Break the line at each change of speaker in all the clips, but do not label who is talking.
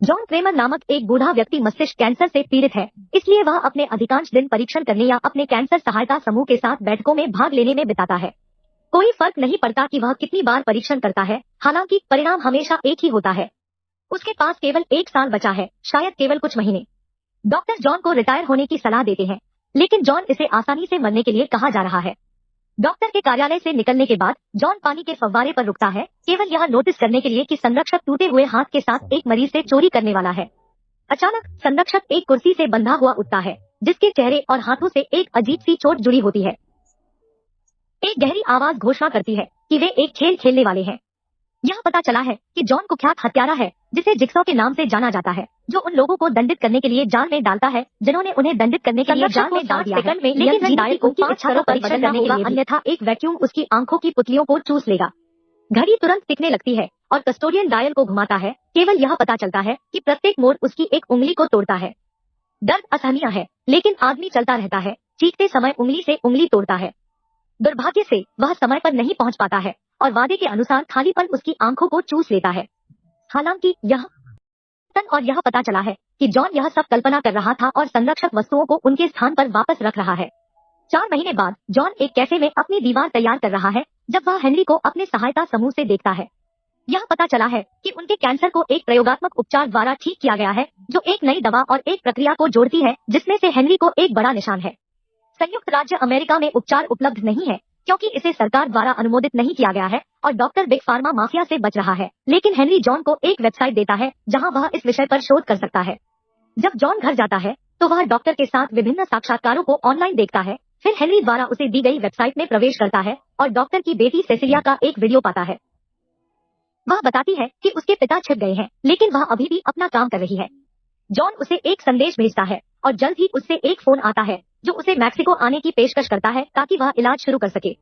John Cramer नामक एक बूढ़ा व्यक्ति मस्तिष्क कैंसर से पीड़ित है, इसलिए वह अपने अधिकांश दिन परीक्षण करने या अपने कैंसर सहायता समूह के साथ बैठकों में भाग लेने में बिताता है। कोई फर्क नहीं पड़ता कि वह कितनी बार परीक्षण करता है, हालांकि परिणाम हमेशा एक ही होता है। उसके पास केवल 1 साल बचा है, शायद केवल कुछ महीने। डॉक्टर जॉन को रिटायर होने की सलाह देते हैं, लेकिन जॉन इसे आसानी से मरने के लिए कहा जा रहा है। डॉक्टर के कार्यालय से निकलने के बाद जॉन पानी के फव्वारे पर रुकता है, केवल यह नोटिस करने के लिए कि संरक्षक टूटे हुए हाथ के साथ एक मरीज से चोरी करने वाला है। अचानक संरक्षक एक कुर्सी से बंधा हुआ उठता है, जिसके चेहरे और हाथों से एक अजीब सी चोट जुड़ी होती है। एक गहरी आवाज घोषणा करती है कि वे एक खेल खेलने वाले हैं। यह पता चला है कि जॉन कुख्यात हत्यारा है, जिसे जिक्सॉ के नाम से जाना जाता है, जो उन लोगों को दंडित करने के लिए जाल में डालता है जिन्होंने उन्हें दंडित करने के लिए जाल में डाल दिया है। लेकिन हिदायत को 5 करोड़ पर बदलना होगा, अन्यथा एक वैक्यूम उसकी आंखों की पुतलियों को चूस लेगा। घड़ी तुरंत टिकने लगती है और कस्टोडियन डायल को घुमाता है। केवल यह पता चलता है कि प्रत्येक मोड़ उसकी एक उंगली को तोड़ता है। दर्द असहनीय है, लेकिन आदमी चलता रहता है, चीखते समय उंगली से उंगली तोड़ता है। दुर्भाग्य से वह समय पर नहीं पहुंच पाता है और वादे के अनुसार खालीपन उसकी आंखों को चूस लेता है। हालांकि यह पता चला है कि जॉन यह सब कल्पना कर रहा था और संरक्षक वस्तुओं को उनके स्थान पर वापस रख रहा है। 4 महीने बाद जॉन एक कैफे में अपनी दीवार तैयार कर रहा है जब वह हेनरी को अपने सहायता समूह से देखता है। यह पता चला है कि उनके कैंसर को एक प्रयोगात्मक उपचार द्वारा ठीक किया गया है, जो एक नई दवा और एक प्रक्रिया को जोड़ती है, जिसमें से हेनरी को एक बड़ा निशान है। संयुक्त राज्य अमेरिका में उपचार उपलब्ध नहीं है क्योंकि इसे सरकार द्वारा अनुमोदित नहीं किया गया है और डॉक्टर बिग फार्मा माफिया से बच रहा है, लेकिन हेनरी जॉन को एक वेबसाइट देता है जहां वह इस विषय पर शोध कर सकता है। जब जॉन घर जाता है तो वह डॉक्टर के साथ विभिन्न साक्षात्कारों को ऑनलाइन देखता है, फिर हेनरी द्वारा उसे दी गई वेबसाइट में प्रवेश करता है और डॉक्टर की बेटी सेसिलिया का एक वीडियो पाता है। वह बताती है कि उसके पिता छिप गए हैं, लेकिन वह अभी भी अपना काम कर रही है। जॉन उसे एक संदेश भेजता है और जल्द ही उससे एक फोन आता है जो उसे मैक्सिको आने की पेशकश करता है ताकि वह इलाज शुरू कर सके।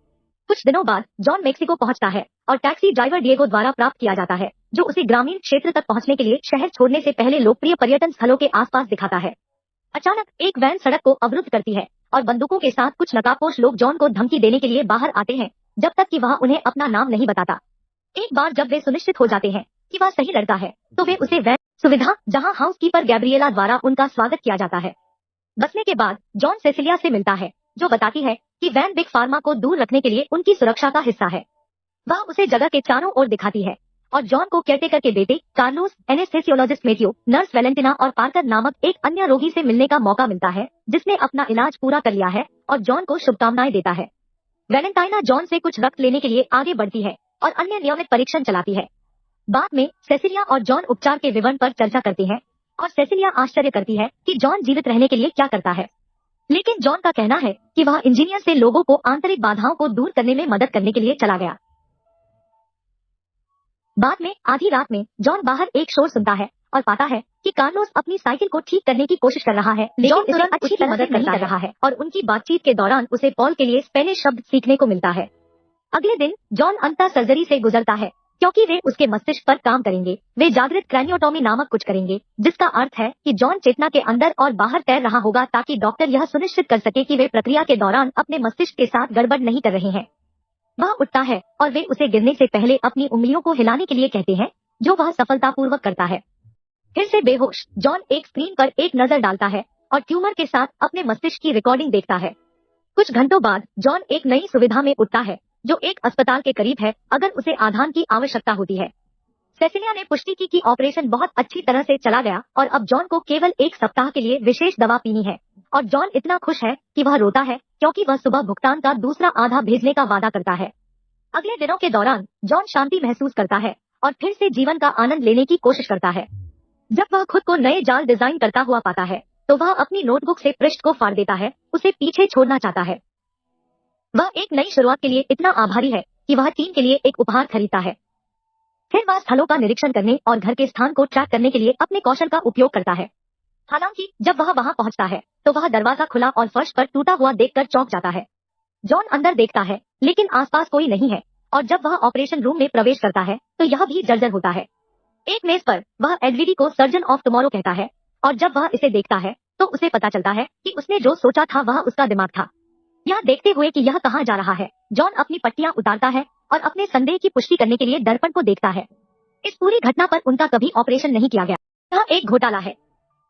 कुछ दिनों बाद जॉन मैक्सिको पहुंचता है और टैक्सी ड्राइवर डिएगो द्वारा प्राप्त किया जाता है, जो उसे ग्रामीण क्षेत्र तक पहुंचने के लिए शहर छोड़ने से पहले लोकप्रिय पर्यटन स्थलों के आसपास दिखाता है। अचानक एक वैन सड़क को अवरुद्ध करती है और बंदूकों के साथ कुछ नकाबपोश लोग जॉन को धमकी देने के लिए बाहर आते हैं, जब तक कि वह उन्हें अपना नाम नहीं बताता। एक बार जब वे सुनिश्चित हो जाते हैं कि वह सही लड़का है, तो वे उसे वैन सुविधा, जहां हाउसकीपर गैब्रिएला द्वारा उनका स्वागत किया जाता है। बसने के बाद जॉन सेसिलिया से मिलता है, जो बताती है कि वैन बिग फार्मा को दूर रखने के लिए उनकी सुरक्षा का हिस्सा है। वह उसे जगह के चारों ओर दिखाती है और जॉन को केयरटेकर के बेटे कार्लोस, एनेस्थेसियोलॉजिस्ट मेथियो, नर्स वैलेंटिना और पार्कर नामक एक अन्य रोगी से मिलने का मौका मिलता है, जिसने अपना इलाज पूरा कर लिया है और जॉन को शुभकामनाएं देता है। वैलेंटाइना जॉन से कुछ रक्त लेने के लिए आगे बढ़ती है और अन्य नियमित परीक्षण चलाती है। बाद में सेसिलिया और जॉन उपचार के विवरण पर चर्चा करते हैं और सेसिलिया आश्चर्य करती है कि जॉन जीवित रहने के लिए क्या करता है, लेकिन जॉन का कहना है कि वह इंजीनियर से लोगों को आंतरिक बाधाओं को दूर करने में मदद करने के लिए चला गया। बाद में आधी रात में जॉन बाहर एक शोर सुनता है और पाता है कि कार्लोस अपनी साइकिल को ठीक करने की कोशिश कर रहा है, लेकिन तुरंत अच्छी मदद नहीं कर रहा है और उनकी बातचीत के दौरान उसे पॉल के लिए स्पेनिश शब्द सीखने को मिलता है। अगले दिन जॉन अंतः सर्जरी से गुजरता है क्योंकि वे उसके मस्तिष्क पर काम करेंगे। वे जागृत क्रैनियोटॉमी नामक कुछ करेंगे, जिसका अर्थ है कि जॉन चेतना के अंदर और बाहर तैर रहा होगा ताकि डॉक्टर यह सुनिश्चित कर सके कि वे प्रक्रिया के दौरान अपने मस्तिष्क के साथ गड़बड़ नहीं कर रहे हैं। वह उठता है और वे उसे गिरने से पहले अपनी उंगलियों को हिलाने के लिए कहते हैं, जो वह सफलतापूर्वक करता है। फिर से बेहोश जॉन एक स्क्रीन पर एक नजर डालता है और ट्यूमर के साथ अपने मस्तिष्क की रिकॉर्डिंग देखता है। कुछ घंटों बाद जॉन एक नई सुविधा में उठता है जो एक अस्पताल के करीब है अगर उसे आधान की आवश्यकता होती है। सेसिलिया ने पुष्टि की कि ऑपरेशन बहुत अच्छी तरह से चला गया और अब जॉन को केवल 1 सप्ताह के लिए विशेष दवा पीनी है और जॉन इतना खुश है कि वह रोता है क्योंकि वह सुबह भुगतान का दूसरा आधा भेजने का वादा करता है। अगले दिनों के दौरान जॉन शांति महसूस करता है और फिर से जीवन का आनंद लेने की कोशिश करता है। जब वह खुद को नए जाल डिजाइन करता हुआ पाता है तो वह अपनी नोटबुक से पृष्ठ को फाड़ देता है, उसे पीछे छोड़ना चाहता है। वह एक नई शुरुआत के लिए इतना आभारी है कि वह टीम के लिए एक उपहार खरीदता है। फिर वह स्थलों का निरीक्षण करने और घर के स्थान को ट्रैक करने के लिए अपने कौशल का उपयोग करता है। हालांकि जब वह वहां पहुंचता है तो वह दरवाजा खुला और फर्श पर टूटा हुआ देखकर चौंक जाता है। जॉन अंदर देखता है लेकिन आसपास कोई नहीं है और जब वह ऑपरेशन रूम में प्रवेश करता है तो यह भी जर्जर होता है। एक मेज पर वह एडवीडी को सर्जन ऑफ टुमारो कहता है और जब वह इसे देखता है तो उसे पता चलता है कि उसने जो सोचा था वह उसका दिमाग था। यह देखते हुए कि यह कहां जा रहा है, जॉन अपनी पट्टियां उतारता है और अपने संदेह की पुष्टि करने के लिए दर्पण को देखता है। इस पूरी घटना पर उनका कभी ऑपरेशन नहीं किया गया। यह एक घोटाला है।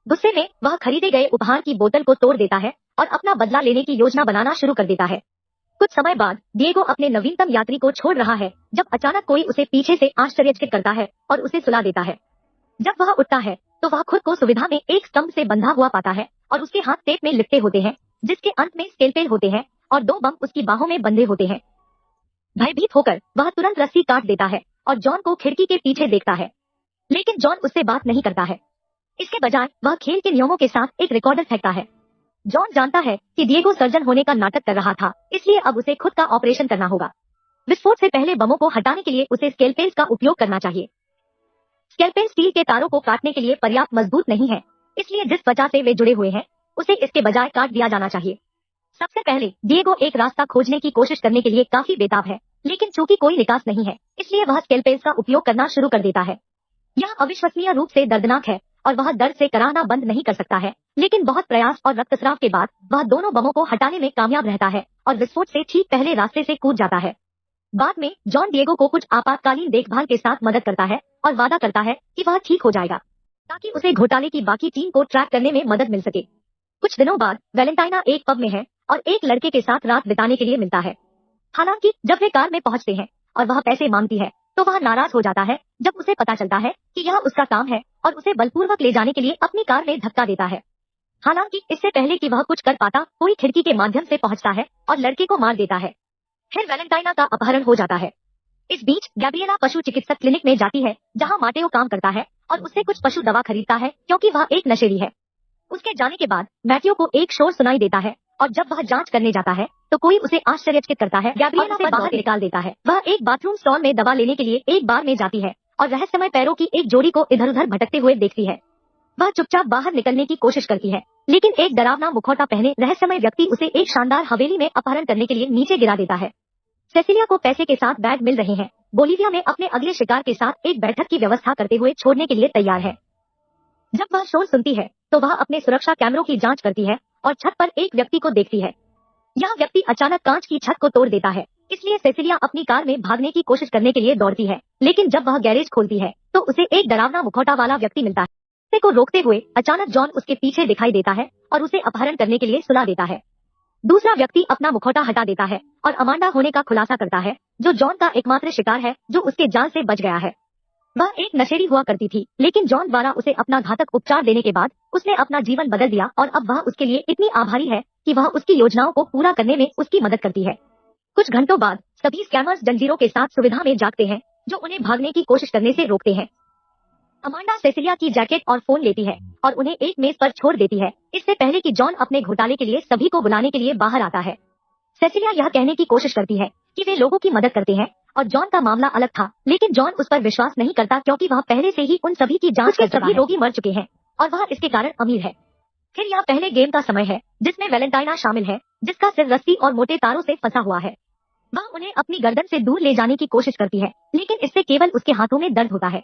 गुस्से में वह खरीदे गए उपहार की बोतल को तोड़ देता है और अपना बदला लेने की योजना बनाना शुरू कर देता है। कुछ समय बाद डिएगो अपने नवीनतम यात्री को छोड़ रहा है जब अचानक कोई उसे पीछे से आश्चर्यचकित करता है और उसे सुला देता है। जब वह उठता है तो वह खुद को सुविधा में एक स्तंभ से बंधा हुआ पाता है और उसके हाथ टेप में लिपटे होते हैं जिसके अंत में स्केलपेल होते हैं और 2 बम उसकी बाहों में बंधे होते हैं। भयभीत होकर वह तुरंत रस्सी काट देता है और जॉन को खिड़की के पीछे देखता है, लेकिन जॉन उससे बात नहीं करता है। इसके बजाय वह खेल के नियमों के साथ एक रिकॉर्डर फेंकता है। जॉन जानता है कि डिएगो सर्जन होने का नाटक कर रहा था, इसलिए अब उसे खुद का ऑपरेशन करना होगा। विस्फोट से पहले बमों को हटाने के लिए उसे स्केलपेल्स का उपयोग करना चाहिए। स्केलपेल स्टील के तारों को काटने के लिए पर्याप्त मजबूत नहीं है, इसलिए जिस त्वचा से वे जुड़े हुए हैं उसे इसके बजाय काट दिया जाना चाहिए। सबसे पहले डिएगो एक रास्ता खोजने की कोशिश करने के लिए काफी बेताब है, लेकिन चूंकि कोई निकास नहीं है इसलिए वह स्केलपेल्स का उपयोग करना शुरू कर देता है। यह अविश्वसनीय रूप से दर्दनाक है और वह दर्द से कराहना बंद नहीं कर सकता है, लेकिन बहुत प्रयास और रक्तस्राव के बाद वह दोनों बमों को हटाने में कामयाब रहता है और विस्फोट से ठीक पहले रास्ते से कूद जाता है। बाद में जॉन डिएगो को कुछ आपातकालीन देखभाल के साथ मदद करता है और वादा करता है कि वह ठीक हो जाएगा ताकि उसे घोटाले की बाकी टीम को ट्रैक करने में मदद मिल सके। कुछ दिनों बाद वैलेंटाइना एक पब में है और एक लड़के के साथ रात बिताने के लिए मिलता है। हालांकि जब वे कार में पहुंचते हैं और वह पैसे मांगती है तो वह नाराज हो जाता है जब उसे पता चलता है कि यह उसका काम है और उसे बलपूर्वक ले जाने के लिए अपनी कार में धक्का देता है। हालांकि इससे पहले कि वह कुछ कर पाता कोई खिड़की के माध्यम से पहुंचता है और लड़के को मार देता है। फिर वैलेंटाइना का अपहरण हो जाता है। इस बीच गैब्रिएला पशु चिकित्सक क्लिनिक में जाती है जहां माटेओ काम करता है और उससे कुछ पशु दवा खरीदता है क्योंकि वह एक नशेड़ी है। उसके जाने के बाद मैथ्यू को एक शोर सुनाई देता है और जब वह जांच करने जाता है तो कोई उसे आश्चर्यचकित करता है। गैब्रिएला उसे बाहर निकाल देता है। वह एक बाथरूम स्टॉल में दवा लेने के लिए एक बार में जाती है और रहस्यमय पैरों की एक जोड़ी को इधर उधर भटकते हुए देखती है। वह चुपचाप बाहर निकलने की कोशिश करती है, लेकिन एक डरावना मुखौटा पहने रहस्यमय व्यक्ति उसे एक शानदार हवेली में अपहरण करने के लिए नीचे गिरा देता है। सेसिलिया को पैसे के साथ बैग मिल रहे हैं। बोलिविया में अपने अगले शिकार के साथ एक बैठक की व्यवस्था करते हुए छोड़ने के लिए तैयार है। जब वह शोर सुनती है तो वह अपने सुरक्षा कैमरों की जांच करती है और छत पर एक व्यक्ति को देखती है। यह व्यक्ति अचानक कांच की छत को तोड़ देता है, इसलिए सेसिलिया अपनी कार में भागने की कोशिश करने के लिए दौड़ती है, लेकिन जब वह गैरेज खोलती है तो उसे एक डरावना मुखौटा वाला व्यक्ति मिलता है। उसे को रोकते हुए अचानक जॉन उसके पीछे दिखाई देता है और उसे अपहरण करने के लिए सुला देता है। दूसरा व्यक्ति अपना मुखौटा हटा देता है और अमांडा होने का खुलासा करता है, जो जॉन का एकमात्र शिकार है जो उसके जाल से बच गया है। वह एक नशेड़ी हुआ करती थी, लेकिन जॉन द्वारा उसे अपना घातक उपचार देने के बाद उसने अपना जीवन बदल दिया और अब वह उसके लिए इतनी आभारी है कि वह उसकी योजनाओं को पूरा करने में उसकी मदद करती है। कुछ घंटों बाद सभी स्कैमर्स जंजीरों के साथ सुविधा में जागते हैं जो उन्हें भागने की कोशिश करने से रोकते हैं। अमांडा सेसिलिया की जैकेट और फोन लेती है और उन्हें एक मेज पर छोड़ देती है, इससे पहले कि जॉन अपने घोटाले के लिए सभी को बुलाने के लिए बाहर आता है। सेसिलिया यह कहने की कोशिश करती है कि वे लोगों की मदद करते हैं और जॉन का मामला अलग था, लेकिन जॉन उस पर विश्वास नहीं करता क्योंकि वह पहले से ही उन सभी की जांच कर सभी रोगी मर चुके हैं और वह इसके कारण अमीर है। फिर यह पहले गेम का समय है जिसमें वैलेंटाइना शामिल है, जिसका सिर रस्सी और मोटे तारों से फंसा हुआ है। वह उन्हें अपनी गर्दन से दूर ले जाने की कोशिश करती है, लेकिन इससे केवल उसके हाथों में दर्द होता है।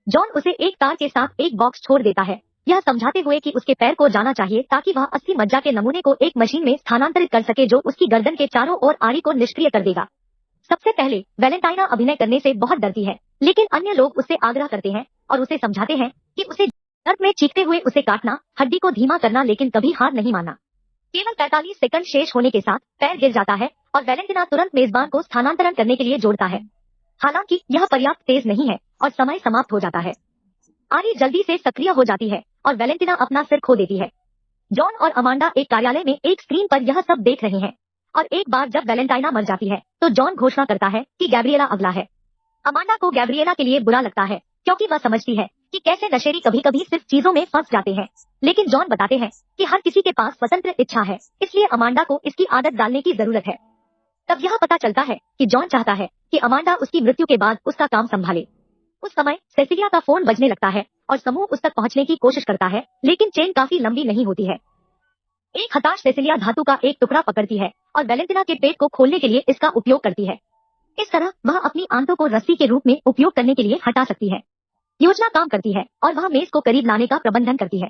जॉन उसे एक तार के साथ एक बॉक्स छोड़ देता है, यह समझाते हुए कि उसके पैर को जाना चाहिए ताकि वह अस्थि मज्जा के नमूने को एक मशीन में स्थानांतरित कर सके जो उसकी गर्दन के चारों ओर आड़ी को निष्क्रिय कर देगा। सबसे पहले वैलेंटाइना अभिनय करने से बहुत डरती है, लेकिन अन्य लोग उससे आग्रह करते हैं और उसे समझाते हैं कि उसे दर्द में चीखते हुए उसे काटना, हड्डी को धीमा करना, लेकिन कभी हार नहीं मानना। केवल 45 सेकंड शेष होने के साथ पैर गिर जाता है और वैलेंटिना तुरंत मेजबान को स्थानांतरण करने के लिए जोड़ता है। हालांकि यह पर्याप्त तेज नहीं है और समय समाप्त हो जाता है। आरी जल्दी से सक्रिय हो जाती है और वैलेंटिना अपना सिर खो देती है। जॉन और अमांडा एक कार्यालय में एक स्क्रीन पर यह सब देख रहे हैं और एक बार जब वैलेंटाइना मर जाती है तो जॉन घोषणा करता है कि गैब्रिएला अगला है। अमांडा को गैब्रिएला के लिए बुरा लगता है क्योंकि वह समझती है कि कैसे नशेड़ी कभी कभी सिर्फ चीजों में फंस जाते हैं, लेकिन जॉन बताते हैं कि हर किसी के पास स्वतंत्र इच्छा है, इसलिए अमांडा को इसकी आदत डालने की जरूरत है। तब यह पता चलता है कि जॉन चाहता है कि अमांडा उसकी मृत्यु के बाद उसका काम संभाले। उस समय सेसिलिया का फोन बजने लगता है और समूह उस तक पहुंचने की कोशिश करता है, लेकिन चेन काफी लंबी नहीं होती है। एक हताश सेसिलिया धातु का एक टुकड़ा पकड़ती है और वैलेंटिना के पेट को खोलने के लिए इसका उपयोग करती है। इस तरह वह अपनी आंतों को रस्सी के रूप में उपयोग करने के लिए हटा सकती है। योजना काम करती है और वह मेज को करीब लाने का प्रबंधन करती है,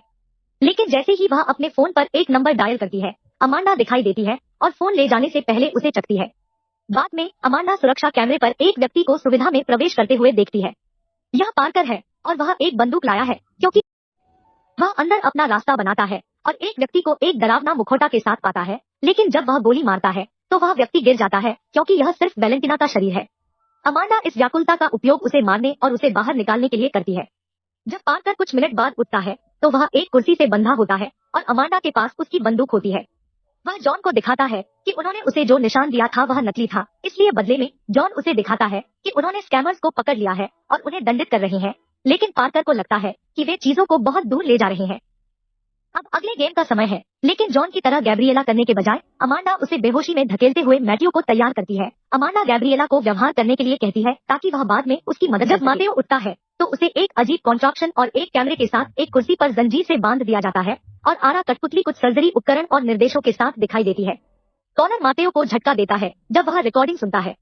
लेकिन जैसे ही वह अपने फोन पर एक नंबर डायल करती है, अमांडा दिखाई देती है और फोन ले जाने से पहले उसे चकती है। बाद में अमांडा सुरक्षा कैमरे पर एक व्यक्ति को सुविधा में प्रवेश करते हुए देखती है। यह पार्कर है और वह एक बंदूक लाया है क्योंकि वह अंदर अपना रास्ता बनाता है और एक व्यक्ति को एक डरावना मुखौटा के साथ पाता है, लेकिन जब वह गोली मारता है तो वह व्यक्ति गिर जाता है क्योंकि यह सिर्फ वैलेंटिना का शरीर है। अमांडा इस व्याकुलता का उपयोग उसे मारने और उसे बाहर निकालने के लिए करती है। जब पार्कर कुछ मिनट बाद उठता है तो वह एक कुर्सी से बंधा होता है और अमांडा के पास उसकी बंदूक होती है। वह जॉन को दिखाता है कि उन्होंने उसे जो निशान दिया था वह नकली था, इसलिए बदले में जॉन उसे दिखाता है कि उन्होंने स्कैमर्स को पकड़ लिया है और उन्हें दंडित कर रहे हैं, लेकिन पार्कर को लगता है कि वे चीजों को बहुत दूर ले जा रहे हैं। अब अगले गेम का समय है, लेकिन जॉन की तरह गैब्रिएला करने के बजाय अमांडा उसे बेहोशी में धकेलते हुए मैथ्यू को तैयार करती है। अमांडा गैब्रिएला को व्यवहार करने के लिए कहती है ताकि वह बाद में उसकी मदद। जब मैथ्यू उठता है तो उसे एक अजीब कॉन्ट्रैक्शन और एक कैमरे के साथ एक कुर्सी पर जंजीर से बांध दिया जाता है और आरा कठपुतली कुछ सर्जरी उपकरण और निर्देशों के साथ दिखाई देती है। कॉनर मैथ्यू को झटका देता है जब वह रिकॉर्डिंग सुनता है।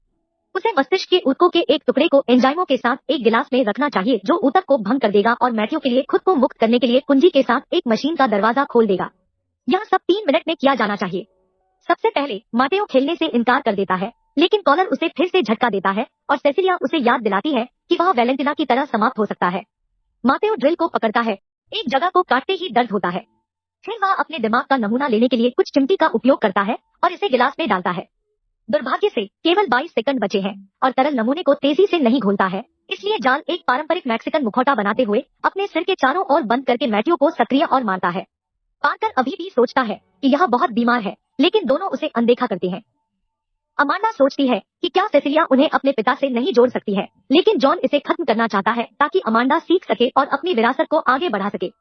उसे मस्तिष्क के ऊतकों के एक टुकड़े को एंजाइमों के साथ एक गिलास में रखना चाहिए जो ऊतक को भंग कर देगा और मैथ्यू के लिए खुद को मुक्त करने के लिए कुंजी के साथ एक मशीन का दरवाजा खोल देगा। यह सब 3 मिनट में किया जाना चाहिए। सबसे पहले मैथ्यू खेलने से इनकार कर देता है, लेकिन कॉनर उसे फिर से झटका देता है और सेसिलिया उसे याद दिलाती है कि वह वैलेंटिना की तरह समाप्त हो सकता है। मैथ्यू ड्रिल को पकड़ता है, एक जगह को काटते ही दर्द होता है। फिर वह अपने दिमाग का नमूना लेने के लिए कुछ चिमटी का उपयोग करता है और इसे गिलास में डालता है। दुर्भाग्य से केवल 22 सेकंड बचे हैं और तरल नमूने को तेजी से नहीं घोलता है, इसलिए जाल एक पारंपरिक मैक्सिकन मुखौटा बनाते हुए अपने सिर के चारों ओर बंद करके मैथ्यू को सक्रिय और मारता है। पार्कर अभी भी सोचता है कि यह बहुत बीमार है, लेकिन दोनों उसे अनदेखा करते हैं। अमांडा सोचती है कि क्या सेसिलिया उन्हें अपने पिता से नहीं जोड़ सकती है, लेकिन जॉन इसे खत्म करना चाहता है ताकि अमांडा सीख सके और अपनी विरासत को आगे बढ़ा सके।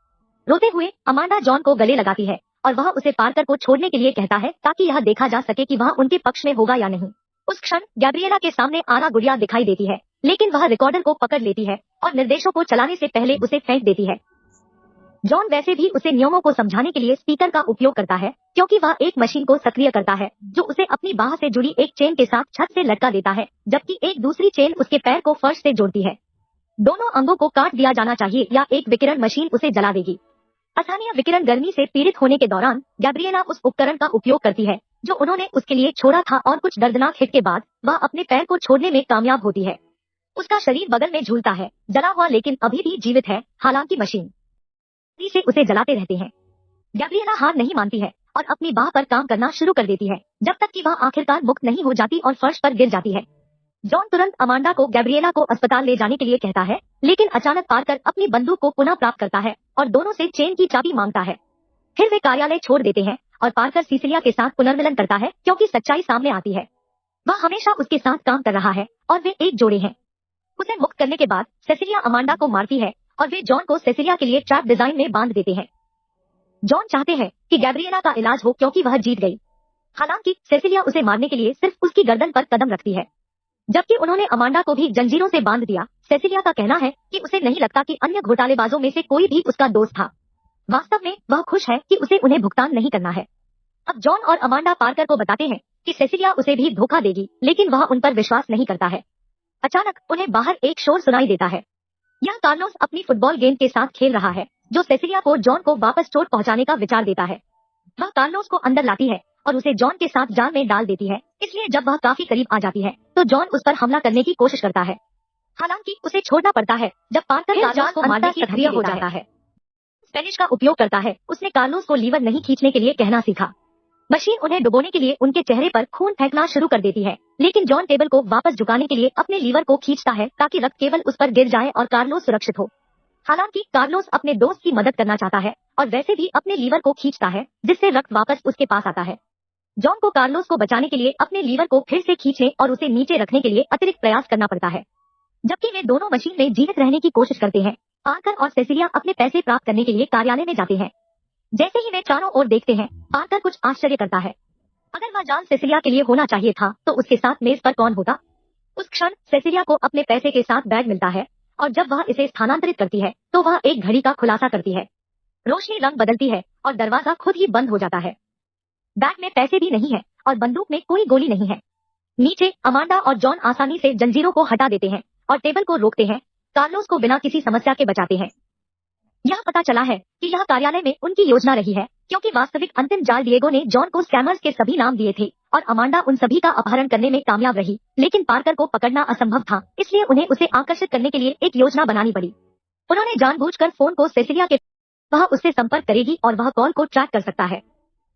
रोते हुए अमांडा जॉन को गले लगाती है और वह उसे पार्कर को छोड़ने के लिए कहता है ताकि यह देखा जा सके कि वह उनके पक्ष में होगा या नहीं। उस क्षण गैब्रिएला के सामने आरा गुड़िया दिखाई देती है, लेकिन वह रिकॉर्डर को पकड़ लेती है और निर्देशों को चलाने से पहले उसे फेंक देती है। जॉन वैसे भी उसे नियमों को समझाने के लिए स्पीकर का उपयोग करता है, क्योंकि वह एक मशीन को सक्रिय करता है जो उसे अपनी बाह से जुड़ी एक चेन के साथ छत से लटका देता है, जबकि एक दूसरी चेन उसके पैर को फर्श से जोड़ती है। दोनों अंगों को काट दिया जाना चाहिए या एक विकिरण मशीन उसे जला देगी। स्थानीय विकिरण गर्मी से पीड़ित होने के दौरान गैब्रिएला उस उपकरण का उपयोग करती है जो उन्होंने उसके लिए छोड़ा था और कुछ दर्दनाक हिट के बाद वह अपने पैर को छोड़ने में कामयाब होती है। उसका शरीर बगल में झूलता है, जला हुआ लेकिन अभी भी जीवित है, हालांकि मशीन से उसे जलाते रहते हैं। गैब्रिएला हार नहीं मानती है और अपनी बाह पर काम करना शुरू कर देती है जब तक कि वह आखिरकार मुक्त नहीं हो जाती और फर्श पर गिर जाती है। जॉन तुरंत अमांडा को गैब्रिएला को अस्पताल ले जाने के लिए कहता है, लेकिन अचानक पार्कर अपनी बंदूक को पुनः प्राप्त करता है और दोनों से चेन की चाबी मांगता है। फिर वे कार्यालय छोड़ देते हैं और पार्कर सिसिलिया के साथ पुनर्मिलन करता है क्योंकि सच्चाई सामने आती है। वह हमेशा उसके साथ काम कर रहा है और वे एक जोड़े हैं। उसे मुक्त करने के बाद सेसिलिया अमांडा को मारती है और वे जॉन को सेसिलिया के लिए ट्रैप डिजाइन में बांध देते हैं। जॉन चाहते हैं कि गैब्रिएला का इलाज हो क्योंकि वह जीत गई। हालांकि सेसिलिया उसे मारने के लिए सिर्फ उसकी गर्दन पर कदम रखती है, जबकि उन्होंने अमांडा को भी जंजीरों से बांध दिया। सेसिलिया का कहना है कि उसे नहीं लगता कि अन्य घोटालेबाजों में से कोई भी उसका दोस्त था। वास्तव में वह खुश है कि उसे उन्हें भुगतान नहीं करना है। अब जॉन और अमांडा पार्कर को बताते हैं कि सेसिलिया उसे भी धोखा देगी, लेकिन वह उन पर विश्वास नहीं करता है। अचानक उन्हें बाहर एक शोर सुनाई देता है। यह कार्लोस अपनी फुटबॉल गेंद के साथ खेल रहा है, जो सेसिलिया को जॉन को वापस चोट पहुंचाने का विचार देता है। वह कार्लोस को अंदर लाती है और उसे जॉन के साथ जाल में डाल देती है, इसलिए जब वह काफी करीब आ जाती है तो जॉन उस पर हमला करने की कोशिश करता है। हालांकि उसे छोड़ना पड़ता है जब पार्कर कार्लोस को मारने की सक्रिय हो जाता है। स्पेनिश का उपयोग करता है। उसने कार्लोस को लीवर नहीं खींचने के लिए कहना सीखा। मशीन उन्हें डुबोने के लिए उनके चेहरे पर खून फेंकना शुरू कर देती है, लेकिन जॉन टेबल को वापस झुकाने के लिए अपने लीवर को खींचता है ताकि रक्त केवल उस पर गिर जाए और कार्लोस सुरक्षित हो। हालांकि कार्लोस अपने दोस्त की मदद करना चाहता है और वैसे भी अपने लीवर को खींचता है, जिससे रक्त वापस उसके पास आता है। जॉन को कार्लोस को बचाने के लिए अपने लीवर को फिर से खींचने और उसे नीचे रखने के लिए अतिरिक्त प्रयास करना पड़ता है। जबकि वे दोनों मशीन में जीवित रहने की कोशिश करते हैं, पार्कर और सेसिलिया अपने पैसे प्राप्त करने के लिए कार्यालय में जाते हैं। जैसे ही वे चारों ओर देखते हैं, पार्कर कुछ आश्चर्य करता है। अगर वह जान सेसिलिया के लिए होना चाहिए था तो उसके साथ मेज पर कौन होता? उस क्षण सेसिलिया को अपने पैसे के साथ बैग मिलता है और जब वह इसे स्थानांतरित करती है तो वह एक घड़ी का खुलासा करती है। रोशनी रंग बदलती है और दरवाजा खुद ही बंद हो जाता है। बैग में पैसे भी नहीं है और बंदूक में कोई गोली नहीं है। नीचे अमांडा और जॉन आसानी से जंजीरों को हटा देते हैं और टेबल को रोकते हैं। कार्लोस को बिना किसी समस्या के बचाते हैं। यह पता चला है कि यह कार्यालय में उनकी योजना रही है, क्योंकि वास्तविक अंतिम जाल डिएगो ने जॉन को स्कैमर्स के सभी नाम दिए थे और अमांडा उन सभी का अपहरण करने में कामयाब रही, लेकिन पार्कर को पकड़ना असंभव था, इसलिए उन्हें उसे आकर्षित करने के लिए एक योजना बनानी पड़ी। उन्होंने जानबूझकर फोन को सेसिलिया के वह उससे संपर्क करेगी और वह कॉल को ट्रैक कर सकता है।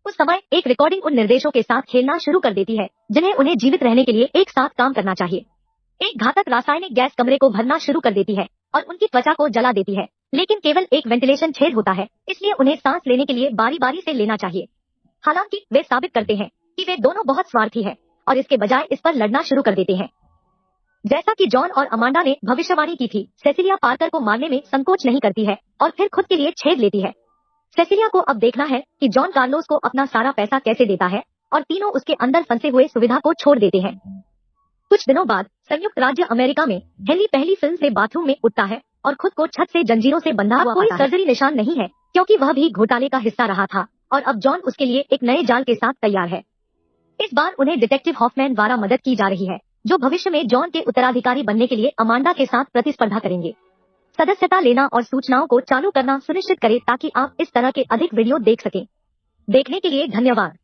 उस समय एक रिकॉर्डिंग उन निर्देशों के साथ खेलना शुरू कर देती है जिन्हें उन्हें जीवित रहने के लिए एक साथ काम करना चाहिए। एक घातक रासायनिक गैस कमरे को भरना शुरू कर देती है और उनकी त्वचा को जला देती है, लेकिन केवल एक वेंटिलेशन छेद होता है, इसलिए उन्हें सांस लेने के लिए बारी बारी से लेना चाहिए। हालांकि वे साबित करते हैं कि वे दोनों बहुत स्वार्थी हैं और इसके बजाय इस पर लड़ना शुरू कर देते हैं। जैसा कि जॉन और अमांडा ने भविष्यवाणी की थी, सेसिलिया पार्कर को मारने में संकोच नहीं करती है और फिर खुद के लिए छेद लेती है। सेसिलिया को अब देखना है कि जॉन कार्लोस को अपना सारा पैसा कैसे देता है और तीनों उसके अंदर फंसे हुए सुविधा को छोड़ देते हैं। कुछ दिनों बाद संयुक्त राज्य अमेरिका में हेनरी पहली फिल्म से बाथरूम में उठता है और खुद को छत से जंजीरों से बंधा हुआ कोई सर्जरी निशान नहीं है, क्योंकि वह भी घोटाले का हिस्सा रहा था और अब जॉन उसके लिए एक नए जाल के साथ तैयार है। इस बार उन्हें डिटेक्टिव हॉफमैन द्वारा मदद की जा रही है, जो भविष्य में जॉन के उत्तराधिकारी बनने के लिए अमांडा के साथ प्रतिस्पर्धा करेंगे। सदस्यता लेना और सूचनाओं को चालू करना सुनिश्चित करें ताकि आप इस तरह के अधिक वीडियो देख सकें। देखने के लिए धन्यवाद।